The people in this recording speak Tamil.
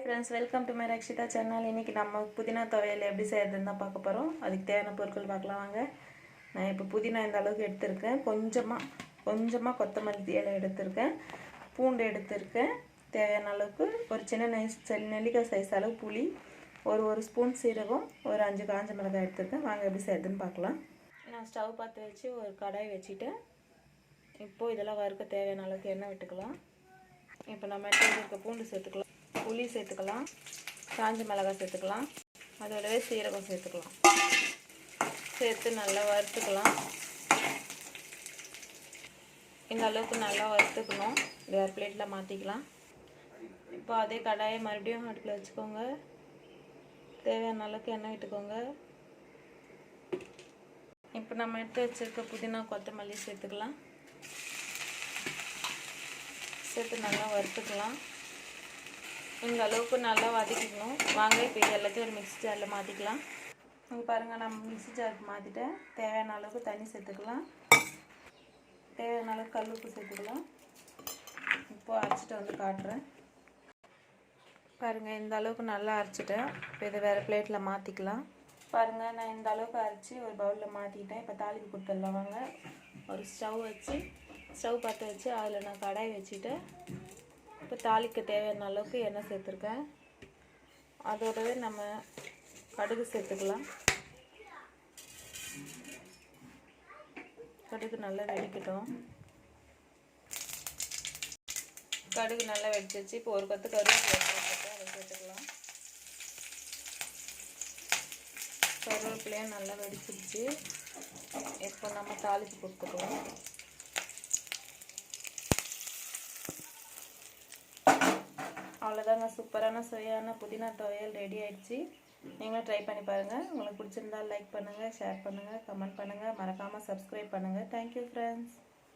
Friends, welcome to my Rakshitha channel. இன்றைக்கி நம்ம புதினா துவையல் எப்படி செய்யறதுன்னு தான் பார்க்க போகிறோம். அதுக்கு தேவையான பொருட்கள் பார்க்கலாம் வாங்க. நான் இப்போ புதினா இந்த அளவுக்கு எடுத்திருக்கேன். கொஞ்சமாக கொத்தமல்லி இலை எடுத்திருக்கேன். பூண்டு எடுத்திருக்கேன் தேவையான அளவுக்கு. ஒரு சின்ன நெல்லிக்காய் சைஸ் அளவு புளி, ஒரு ஸ்பூன் சீரகம், ஒரு 5 காஞ்ச மிளகாய் எடுத்திருக்கேன். வாங்க எப்படி செய்யறதுன்னு பார்க்கலாம். நான் ஸ்டவ் பற்ற வச்சு ஒரு கடாய் வச்சுட்டேன். இப்போது இதெல்லாம் வறுக்க தேவையான அளவுக்கு எண்ணெய் விட்டுக்கலாம். இப்போ நம்ம எடுத்து வச்சுருக்க பூண்டு சேர்த்துக்கலாம், புளி சேர்த்துக்கலாம், காஞ்ச மிளகாய் சேர்த்துக்கலாம், அதோடவே சீரகம் சேர்த்துக்கலாம். சேர்த்து நல்லா வறுத்துக்கலாம். இந்த அளவுக்கு நல்லா வறுத்துக்கணும். வேறு பிளேட்டில் மாற்றிக்கலாம். இப்போ அதே கடாயை மறுபடியும் அடுப்பில் வச்சுக்கோங்க. தேவையான அளவுக்கு எண்ணெய் விட்டுக்கோங்க. இப்போ நம்ம எடுத்து வச்சுருக்க புதினா கொத்தமல்லி சேர்த்துக்கலாம். சேர்த்து நல்லா வறுத்துக்கலாம். இந்த அளவுக்கு நல்லா வதக்கிக்கணும். வாங்க இப்போ இது எல்லாத்தையும் ஒரு மிக்ஸி ஜாரில் மாற்றிக்கலாம். இங்கே பாருங்கள், நம்ம மிக்ஸி ஜாருக்கு மாற்றிட்டேன். தேவையான அளவுக்கு தண்ணி சேர்த்துக்கலாம். தேவையான அளவுக்கு கல் உப்பு சேர்த்துக்கலாம். இப்போது அரைச்சிட்டு வந்து காட்டுறேன். பாருங்கள், இந்த அளவுக்கு நல்லா அரைச்சிட்டேன். இப்போ இதை வேறு பிளேட்டில் மாற்றிக்கலாம். பாருங்கள், நான் இந்த அளவுக்கு அரைச்சி ஒரு பவுலில் மாற்றிக்கிட்டேன். இப்போ தாளிப்பு கொடுத்துடலாம் வாங்க. ஒரு ஸ்டவ் பற்ற வச்சு அதில் நான் கடாய் வச்சுட்டு இப்போ தாளிக்க தேவையான அளவுக்கு எண்ணெய் சேர்த்துருக்கேன். அதோடவே நம்ம கடுகு சேர்த்துக்கலாம். கடுகு நல்லா வெடிக்கட்டும். கடுகு நல்லா வெடிச்சிச்சு. இப்போ ஒரு கொத்து கருவேப்பிலை அதை சேர்த்துக்கலாம். கருவேப்பிலையும் நல்லா வெடிச்சிருச்சு. இப்போ நம்ம தாளித்து கொடுத்துக்கலாம். அவ்வளோதாங்க, சூப்பரான சுவையான புதினா துவையல் ரெடி ஆகிடுச்சு. நீங்களும் ட்ரை பண்ணி பாருங்கள். உங்களுக்கு பிடிச்சிருந்தால் லைக் பண்ணுங்கள், ஷேர் பண்ணுங்கள், கமெண்ட் பண்ணுங்கள், மறக்காமல் சப்ஸ்கிரைப் பண்ணுங்கள். Thank you friends.